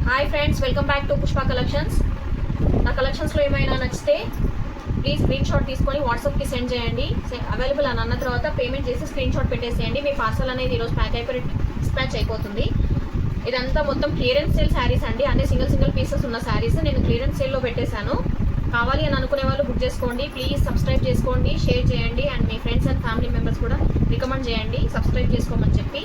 Hi friends, welcome back to Pushpa collections. నా కలెక్షన్స్లో ఏమైనా నచ్చితే ప్లీజ్ స్క్రీన్ షాట్ తీసుకొని వాట్సాప్కి సెండ్ చేయండి. అవైలబుల్ అని అన్న తర్వాత పేమెంట్ చేసి స్క్రీన్ షాట్ పెట్టేసేయండి. మీ పార్సల్ అనేది ఈరోజు ప్యాక్ అయిపోయి డిస్పాచ్ అయిపోతుంది. ఇదంతా మొత్తం క్లియరెన్స్ సేల్ శారీస్ అండి. అన్ని సింగిల్ పీసెస్ ఉన్న శారీస్ నేను క్లియరెన్స్ సేల్లో పెట్టేశాను. కావాలి అని అనుకునే వాళ్ళు బుక్ చేసుకోండి. ప్లీజ్ సబ్స్క్రైబ్ చేసుకోండి, షేర్ చేయండి, and me friends and family members కూడా రికమెండ్ చేయండి సబ్స్క్రైబ్ చేసుకోమని చెప్పి.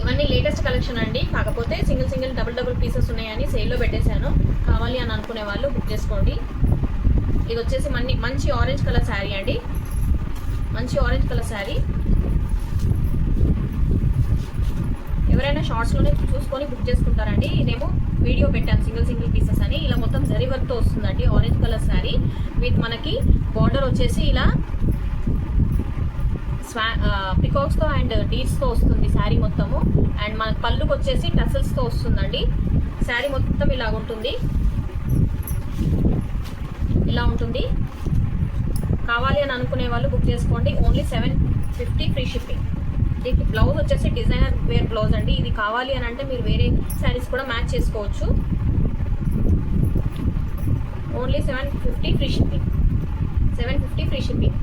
ఇవన్నీ లేటెస్ట్ కలెక్షన్ అండి, కాకపోతే సింగిల్ డబుల్ పీసెస్ ఉన్నాయని సేల్లో పెట్టేశాను. కావాలి అని అనుకునే వాళ్ళు బుక్ చేసుకోండి. ఇది వచ్చేసి మంచి ఆరెంజ్ కలర్ శారీ అండి, మంచి ఆరెంజ్ కలర్ శారీ. ఎవరైనా షార్ట్స్లోనే చూసుకొని బుక్ చేసుకుంటారండి. ఇదేమో వీడియో పెట్టాను సింగిల్ పీసెస్ అని. ఇలా మొత్తం జరీ వర్క్తో వస్తుందండి ఆరెంజ్ కలర్ శారీ. విత్ మనకి బార్డర్ వచ్చేసి ఇలా పికాక్స్తో అండ్ డీడ్స్తో వస్తుంది శారీ మొత్తము. అండ్ మన పళ్ళుకి వచ్చేసి టసల్స్తో వస్తుందండి. శారీ మొత్తం ఇలా ఉంటుంది. కావాలి అని అనుకునే వాళ్ళు బుక్ చేసుకోండి. Only 750 free shipping. దీనికి బ్లౌజ్ వచ్చేసి డిజైనర్ వేర్ బ్లౌజ్ అండి. ఇది కావాలి అని అంటే మీరు వేరే శారీస్ కూడా మ్యాచ్ చేసుకోవచ్చు. Only 750 free shipping. 750 free shipping.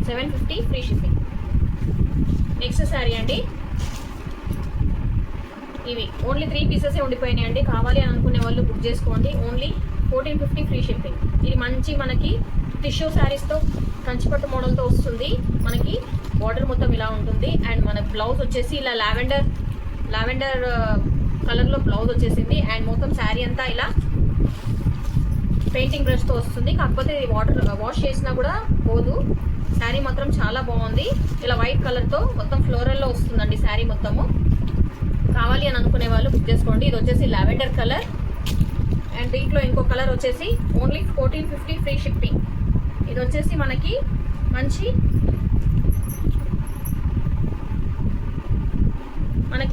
750 free shipping. Next sari అండి. ఇవి ఓన్లీ 3 పీసెస్ ఉండిపోయినాయి అండి. కావాలి అని అనుకునే వాళ్ళు బుక్ చేసుకోండి. Only 1450 free shipping. ఇది మంచి మనకి టిష్యూ శారీస్తో కంచిపట్టు మోడల్తో వస్తుంది. మనకి బార్డర్ మొత్తం ఇలా ఉంటుంది. అండ్ మన బ్లౌజ్ వచ్చేసి ఇలా లావెండర్ కలర్లో బ్లౌజ్ వచ్చేసింది. అండ్ మొత్తం శారీ అంతా ఇలా పెయింటింగ్ బ్రష్తో వస్తుంది. కాకపోతే ఇది వాష్ చేసినా కూడా పోదు. శారీ మాత్రం చాలా బాగుంది. ఇలా వైట్ కలర్తో మొత్తం ఫ్లోరల్లో వస్తుందండి శారీ మొత్తము. కావాలి అని అనుకునే వాళ్ళు బుక్ చేసుకోండి. ఇది వచ్చేసి లావెండర్ కలర్. అండ్ దీంట్లో ఇంకో కలర్ వచ్చేసి ఓన్లీ 1450 ఫ్రీ షిప్పింగ్. ఇది వచ్చేసి మనకి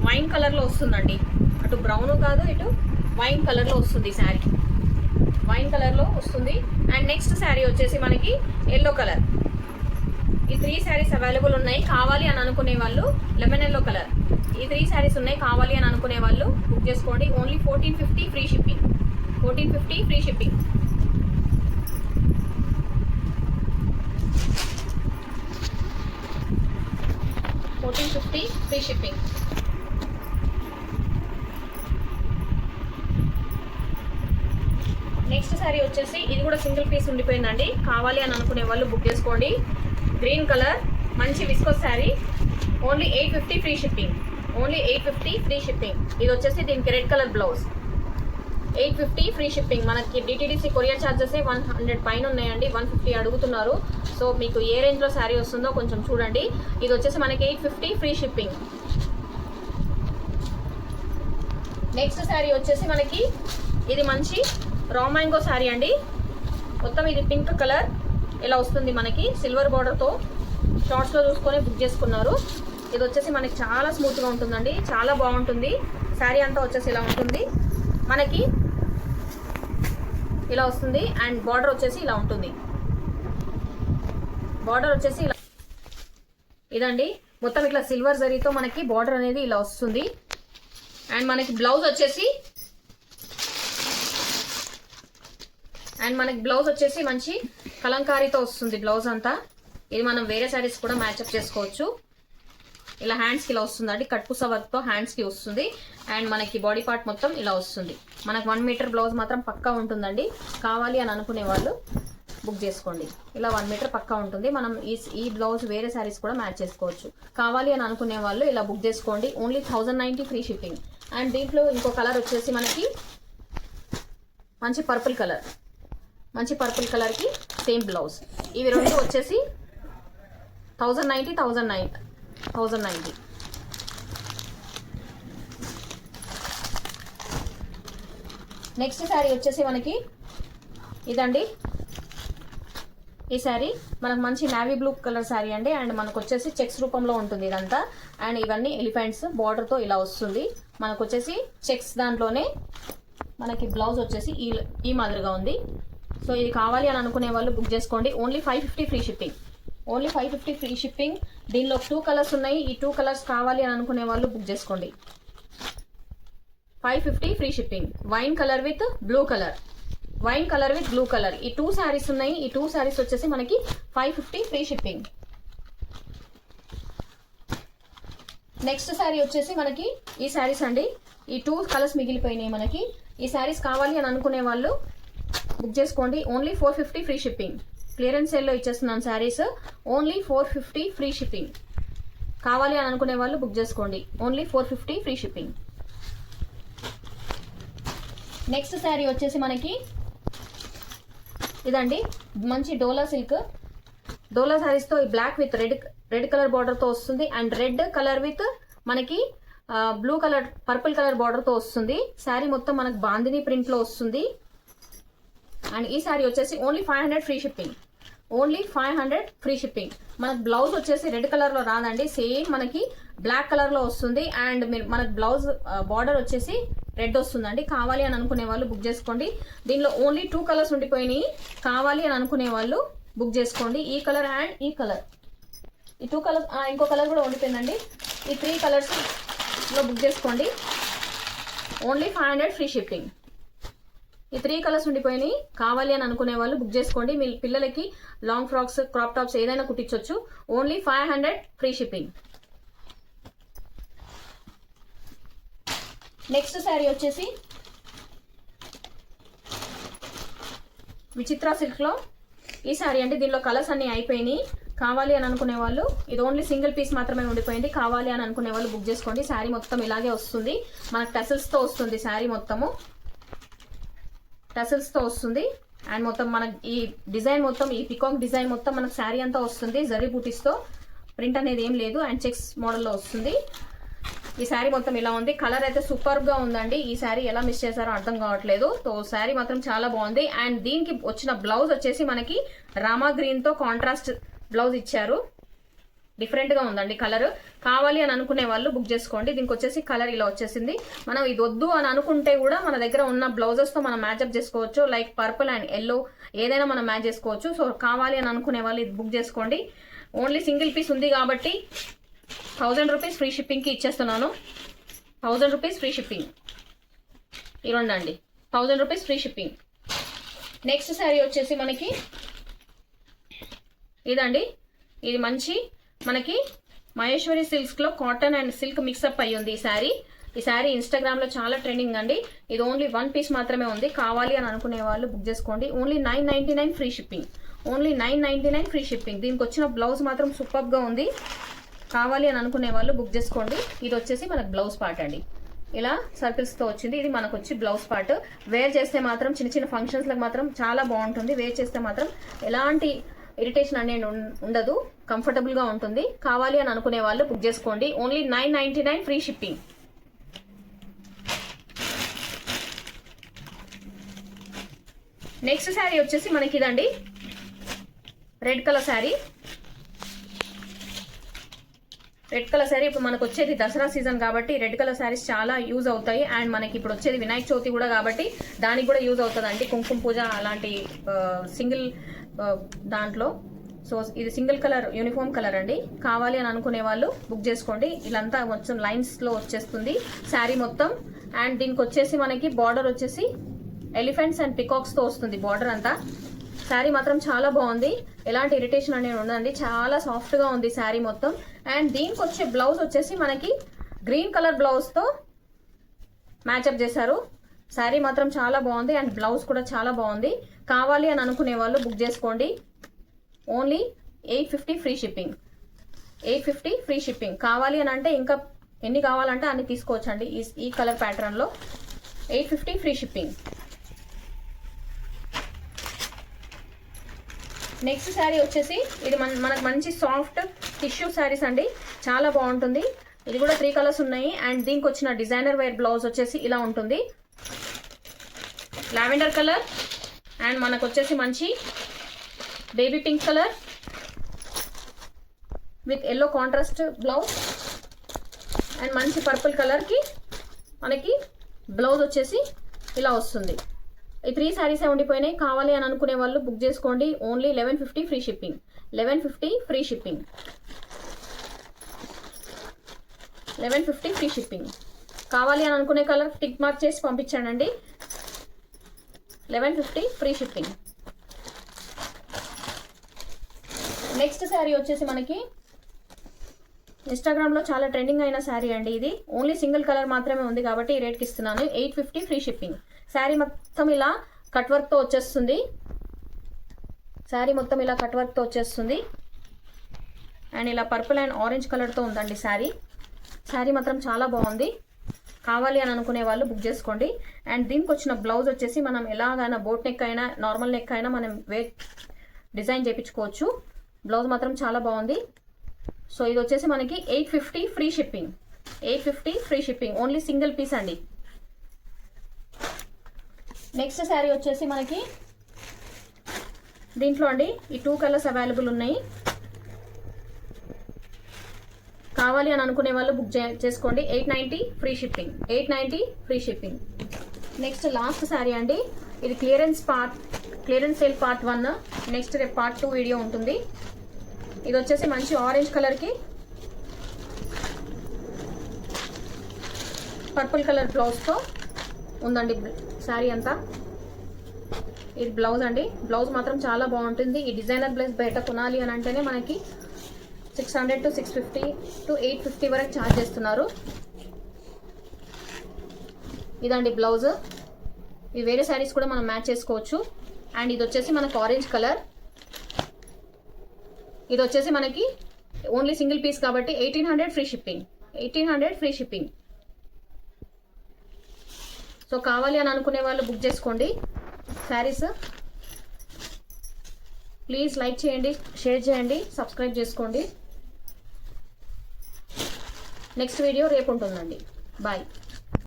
వైన్ కలర్లో వస్తుందండి. అటు బ్రౌన్ కాదు, ఇటు వైన్ కలర్లో వస్తుంది శారీ. వైన్ కలర్లో వస్తుంది. అండ్ నెక్స్ట్ శారీ వచ్చేసి మనకి ఎల్లో కలర్. ఈ 3 శారీస్ అవైలబుల్ ఉన్నాయి. కావాలి అని అనుకునే వాళ్ళు లెమన్ ఎల్లో కలర్. ఈ 3 శారీస్ ఉన్నాయి. కావాలి అని అనుకునే వాళ్ళు బుక్ చేసుకోండి. Only 1450 free shipping. 1450 free shipping. Free shipping. Next sari వచ్చేసి ఇది కూడా సింగిల్ పీస్ ఉండిపోయిందండి. కావాలి అని అనుకునే వాళ్ళు బుక్ చేసుకోండి. గ్రీన్ కలర్ మంచి viscose sari. Only 850 free shipping. Only 850 free shipping. ఇది వచ్చేసి దీనికి red colour blouse. 850 free shipping. మనకి డిటిడిసి కొరియర్ ఛార్జెస్ 100 పైన ఉన్నాయండి. 150 అడుగుతున్నారు. సో మీకు ఏ రేంజ్లో శారీ వస్తుందో కొంచెం చూడండి. ఇది వచ్చేసి మనకి 850 ఫ్రీ షిప్పింగ్. నెక్స్ట్ శారీ వచ్చేసి మనకి ఇది మంచి రా మ్యాంగో శారీ అండి. మొత్తం ఇది పింక్ కలర్ ఇలా వస్తుంది. మనకి సిల్వర్ బార్డర్తో షార్ట్స్లో చూసుకొని బుక్ చేసుకున్నారు. ఇది వచ్చేసి మనకి చాలా స్మూత్గా ఉంటుందండి, చాలా బాగుంటుంది. శారీ అంతా వచ్చేసి ఇలా ఉంటుంది. మనకి ఇలా వస్తుంది. అండ్ బార్డర్ వచ్చేసి ఇలా ఉంటుంది. బార్డర్ వచ్చేసి ఇలా ఇదండి. మొత్తం ఇట్లా సిల్వర్ జరీతో మనకి బార్డర్ అనేది ఇలా వస్తుంది. అండ్ మనకి బ్లౌజ్ వచ్చేసి మంచి కలంకారీతో వస్తుంది బ్లౌజ్ అంతా. ఇది మనం వేరే శారీస్ కూడా మ్యాచ్అప్ చేసుకోవచ్చు. ఇలా హ్యాండ్స్కి ఇలా వస్తుందండి. కట్పుస వర్క్తో హ్యాండ్స్కి వస్తుంది. అండ్ మనకి బాడీ పార్ట్ మొత్తం ఇలా వస్తుంది. మనకు 1 మీటర్ బ్లౌజ్ మాత్రం పక్కా ఉంటుందండి. కావాలి అని అనుకునే వాళ్ళు బుక్ చేసుకోండి. ఇలా 1 మీటర్ పక్కా ఉంటుంది. మనం ఈ బ్లౌజ్ వేరే శారీస్ కూడా మ్యాచ్ చేసుకోవచ్చు. కావాలి అని అనుకునే వాళ్ళు ఇలా బుక్ చేసుకోండి. Only 1090 free shipping. అండ్ దీంట్లో ఇంకో కలర్ వచ్చేసి మనకి మంచి పర్పుల్ కలర్కి సేమ్ బ్లౌజ్. ఇవి రెండు వచ్చేసి 1090. నెక్స్ట్ శారీ వచ్చేసి మనకి ఇదండి. ఈ శారీ మనకు మంచి నావీ బ్లూ కలర్ శారీ అండి. అండ్ మనకు వచ్చేసి చెక్స్ రూపంలో ఉంటుంది ఇదంతా. అండ్ ఇవన్నీ ఎలిఫెంట్స్ బార్డర్తో ఇలా వస్తుంది. మనకు వచ్చేసి చెక్స్ దాంట్లోనే మనకి బ్లౌజ్ వచ్చేసి ఈ మాదిరిగా ఉంది. సో ఇది కావాలి అని అనుకునే వాళ్ళు బుక్ చేసుకోండి. Only 550 free shipping. Only 550 free shipping. దీనిలో 2 కలర్స్ ఉన్నాయి. ఈ 2 కలర్స్ కావాలి అని అనుకునే వాళ్ళు బుక్ చేసుకోండి. 550 free shipping. Wine colour with blue colour, wine colour with blue colour, ఈ 2 శారీస్ ఉన్నాయి. ఈ 2 శారీస్ వచ్చేసి మనకి 550 ఫ్రీ షిప్పింగ్. నెక్స్ట్ శారీ వచ్చేసి మనకి ఈ శారీస్ అండి. ఈ 2 కలర్స్ మిగిలిపోయినాయి మనకి. ఈ శారీస్ కావాలి అని అనుకునే వాళ్ళు బుక్ చేసుకోండి. Only 450 free shipping. క్లియరెన్స్ సేల్లో ఇచ్చేస్తున్నాను శారీస్. Only 450 free shipping. కావాలి అని అనుకునే వాళ్ళు బుక్ చేసుకోండి. Only 450 free shipping. Next sari వచ్చేసి మనకి ఇదండి, మంచి డోలా సిల్క్. డోలా శారీస్తో ఈ బ్లాక్ విత్ రెడ్ కలర్ బార్డర్తో వస్తుంది. అండ్ రెడ్ కలర్ విత్ మనకి బ్లూ కలర్ పర్పుల్ కలర్ బార్డర్తో వస్తుంది. శారీ మొత్తం మనకు బాందిని ప్రింట్లో వస్తుంది. అండ్ ఈ శారీ వచ్చేసి only 500 free shipping. Only 500 free shipping. మనకు బ్లౌజ్ వచ్చేసి రెడ్ కలర్లో రాదండి, సేమ్ మనకి బ్లాక్ కలర్లో వస్తుంది. అండ్ మనకు బ్లౌజ్ బార్డర్ వచ్చేసి రెడ్ వస్తుందండి. కావాలి అని అనుకునే వాళ్ళు బుక్ చేసుకోండి. దీనిలో ఓన్లీ 2 కలర్స్ ఉండిపోయినాయి. కావాలి అని అనుకునే వాళ్ళు బుక్ చేసుకోండి. ఈ కలర్ అండ్ ఈ కలర్, ఈ 2 కలర్స్, ఇంకో కలర్ కూడా ఉండిపోయిందండి. ఈ 3 కలర్స్లో బుక్ చేసుకోండి. Only 500 free shipping. ఈ 3 కలర్స్ ఉండిపోయినాయి. కావాలి అని అనుకునే వాళ్ళు బుక్ చేసుకోండి. మీ పిల్లలకి లాంగ్ ఫ్రాక్స్, క్రాప్ టాప్స్ ఏదైనా కుట్టించవచ్చు. Only 500 free shipping. Next sari వచ్చేసి విచిత్ర సిల్క్లో ఈ శారీ అండి. దీనిలో కలర్స్ అన్నీ అయిపోయినాయి. కావాలి అని అనుకునే వాళ్ళు, ఇది ఓన్లీ సింగిల్ పీస్ మాత్రమే ఉండిపోయింది. కావాలి అని అనుకునే వాళ్ళు బుక్ చేసుకోండి. శారీ మొత్తం ఇలాగే వస్తుంది. మనకు టసల్స్తో వస్తుంది. శారీ మొత్తము టసల్స్తో వస్తుంది. అండ్ మొత్తం మనకి ఈ డిజైన్ మొత్తం, ఈ పికాక్ డిజైన్ మొత్తం మనకు శారీ అంతా వస్తుంది. జరీ బూటీస్తో, ప్రింట్ అనేది ఏం లేదు. అండ్ చెక్స్ మోడల్లో వస్తుంది. ఈ శారీ మొత్తం ఇలా ఉంది. కలర్ అయితే సూపర్గా ఉందండి. ఈ శారీ ఎలా మిస్ చేశారో అర్థం కావట్లేదు. సో శారీ మాత్రం చాలా బాగుంది. అండ్ దీనికి వచ్చిన బ్లౌజ్ వచ్చేసి మనకి రామా గ్రీన్తో కాంట్రాస్ట్ బ్లౌజ్ ఇచ్చారు. డిఫరెంట్గా ఉందండి కలర్. కావాలి అని అనుకునే వాళ్ళు బుక్ చేసుకోండి. దీనికి వచ్చేసి కలర్ ఇలా వచ్చేసింది. మనం ఇది వద్దు అని అనుకుంటే కూడా మన దగ్గర ఉన్న బ్లౌజెస్తో మనం మ్యాచ్అప్ చేసుకోవచ్చు. లైక్ పర్పుల్ అండ్ ఎల్లో ఏదైనా మనం మ్యాచ్ చేసుకోవచ్చు. సో కావాలి అని అనుకునే వాళ్ళు ఇది బుక్ చేసుకోండి. ఓన్లీ సింగిల్ పీస్ ఉంది కాబట్టి 1000 రూపీస్ ఫ్రీ షిప్పింగ్కి ఇచ్చేస్తున్నాను. 1000 రూపీస్ ఫ్రీ షిప్పింగ్. ఈ రెండండి 1000 rupees free shipping. Next sari వచ్చేసి మనకి ఇదండి. ఇది మంచి మనకి మహేశ్వరి సిల్క్స్లో కాటన్ అండ్ సిల్క్ మిక్సప్ అయ్యి ఉంది ఈ శారీ ఇన్స్టాగ్రామ్లో చాలా ట్రెండింగ్ అండి. ఇది ఓన్లీ 1 పీస్ మాత్రమే ఉంది. కావాలి అని అనుకునే వాళ్ళు బుక్ చేసుకోండి. Only 999 free shipping. Only 999 free shipping. దీనికి వచ్చిన బ్లౌజ్ మాత్రం సూపర్గా ఉంది. కావాలి అని అనుకునే వాళ్ళు బుక్ చేసుకోండి. ఇది వచ్చేసి మనకు బ్లౌజ్ పార్ట్ అండి. ఇలా సర్కిల్స్తో వచ్చింది. ఇది మనకు వచ్చి బ్లౌజ్ పార్ట్. వేర్ చేస్తే మాత్రం చిన్న చిన్న ఫంక్షన్స్లకు మాత్రం చాలా బాగుంటుంది. వేర్ చేస్తే మాత్రం ఎలాంటి ఇరిటేషన్ అనేది ఉండదు, కంఫర్టబుల్గా ఉంటుంది. కావాలి అని అనుకునే వాళ్ళు బుక్ చేసుకోండి. Only 999 free shipping. Next sari వచ్చేసి మనకి ఇదండి, red colour sari. Red colour sari ఇప్పుడు మనకు వచ్చేది దసరా సీజన్ కాబట్టి రెడ్ కలర్ శారీస్ చాలా యూజ్ అవుతాయి. అండ్ మనకి ఇప్పుడు వచ్చేది వినాయక చవితి కూడా కాబట్టి దానికి కూడా యూజ్ అవుతుందండి. కుంకుమ పూజ అలాంటి సింగిల్ దాంట్లో. సో ఇది సింగిల్ కలర్ యూనిఫామ్ కలర్ అండి. కావాలి అని అనుకునే వాళ్ళు బుక్ చేసుకోండి. ఇలాంతా మొత్తం లైన్స్లో వచ్చేస్తుంది శారీ మొత్తం. అండ్ దీనికి వచ్చేసి మనకి బార్డర్ వచ్చేసి ఎలిఫెంట్స్ అండ్ పికాక్స్తో వస్తుంది బార్డర్ అంతా. శారీ మాత్రం చాలా బాగుంది. ఎలాంటి ఇరిటేషన్ అనేది ఉండదండి. చాలా సాఫ్ట్గా ఉంది శారీ మొత్తం. అండ్ దీనికి వచ్చే బ్లౌజ్ వచ్చేసి మనకి గ్రీన్ కలర్ బ్లౌజ్తో మ్యాచ్అప్ చేశారు. శారీ మాత్రం చాలా బాగుంది. అండ్ బ్లౌజ్ కూడా చాలా బాగుంది. కావాలి అని అనుకునే వాళ్ళు బుక్ చేసుకోండి. Only 850 free shipping. 850 free shipping. కావాలి అని అంటే ఇంకా ఎన్ని కావాలంటే అన్ని తీసుకోవచ్చండి. ఈ కలర్ ప్యాటర్న్లో 850 ఫ్రీ షిప్పింగ్. నెక్స్ట్ శారీ వచ్చేసి ఇది మనకు మంచి సాఫ్ట్ టిష్యూ శారీస్ అండి. చాలా బాగుంటుంది. ఇది కూడా 3 కలర్స్ ఉన్నాయి. అండ్ దీనికి వచ్చిన డిజైనర్ వేర్ బ్లౌజ్ వచ్చేసి ఇలా ఉంటుంది. లావెండర్ కలర్ అండ్ మనకు వచ్చేసి మంచి baby pink colour with yellow contrast blouse and మంచి పర్పుల్ కలర్కి మనకి బ్లౌజ్ వచ్చేసి ఇలా వస్తుంది. ఈ 3 శారీసే ఉండిపోయినాయి. కావాలి అని అనుకునే వాళ్ళు బుక్ చేసుకోండి. Only 1150 free shipping. 1150 free shipping. 1150 free shipping. కావాలి అని అనుకునే కలర్ టిక్ మార్క్ చేసి పంపించండి. 1150 ఫ్రీ షిప్పింగ్. నెక్స్ట్ శారీ వచ్చేసి మనకి ఇన్స్టాగ్రామ్లో చాలా ట్రెండింగ్ అయిన శారీ అండి. ఇది ఓన్లీ సింగిల్ కలర్ మాత్రమే ఉంది కాబట్టి ఈ రేట్కి ఇస్తున్నాను. 850 ఫ్రీ షిప్పింగ్. శారీ మొత్తం ఇలా కట్ వర్క్తో వచ్చేస్తుంది. శారీ మొత్తం ఇలా కట్ వర్క్తో వచ్చేస్తుంది. అండ్ ఇలా పర్పుల్ అండ్ ఆరెంజ్ కలర్తో ఉందండి శారీ. శారీ మాత్రం చాలా బాగుంది. కావాలి అని అనుకునే వాళ్ళు బుక్ చేసుకోండి. అండ్ దీనికి వచ్చిన బ్లౌజ్ వచ్చేసి మనం ఎలాగైనా బోట్ నెక్ అయినా నార్మల్ నెక్ అయినా మనం డిజైన్ చేయించుకోవచ్చు. బ్లౌజ్ మాత్రం చాలా బాగుంది. సో ఇది వచ్చేసి మనకి 850 free shipping. 850 free shipping. Only single piece అండి. నెక్స్ట్ శారీ వచ్చేసి మనకి దీంట్లో అండి ఈ 2 కలర్స్ అవైలబుల్ ఉన్నాయి. కావాలి అని అనుకునే వాళ్ళు బుక్ చేసుకోండి. 890 free shipping. 890 free shipping. Next last sari అండి. ఇది క్లియరెన్స్ సేల్ పార్ట్ 1. నెక్స్ట్ రేపు పార్ట్ 2 వీడియో ఉంటుంది. ఇది వచ్చేసి మంచి ఆరెంజ్ కలర్కి పర్పుల్ కలర్ బ్లౌజ్తో ఉందండి శారీ అంతా. ఇది బ్లౌజ్ అండి. బ్లౌజ్ మాత్రం చాలా బాగుంటుంది. ఈ డిజైనర్ బ్లౌజ్ బయట కొనాలి అని అంటేనే మనకి 600 to 650 to 850 వరకు ఛార్జ్ చేస్తున్నారు. ఇదండి బ్లౌజ్. ఈ వేరే శారీస్ కూడా మనం మ్యాచ్ చేసుకోవచ్చు. అండ్ ఇది వచ్చేసి మనకు ఆరెంజ్ కలర్. ఇది వచ్చేసి మనకి ఓన్లీ సింగిల్ పీస్ కాబట్టి 1800 free shipping. 1800 free shipping. So కావాలి అని అనుకునే వాళ్ళు బుక్ చేసుకోండి శారీస్. ప్లీజ్ లైక్ చేయండి, షేర్ చేయండి, సబ్స్క్రైబ్ చేసుకోండి. నెక్స్ట్ వీడియో రేపు ఉంటుందండి. బాయ్.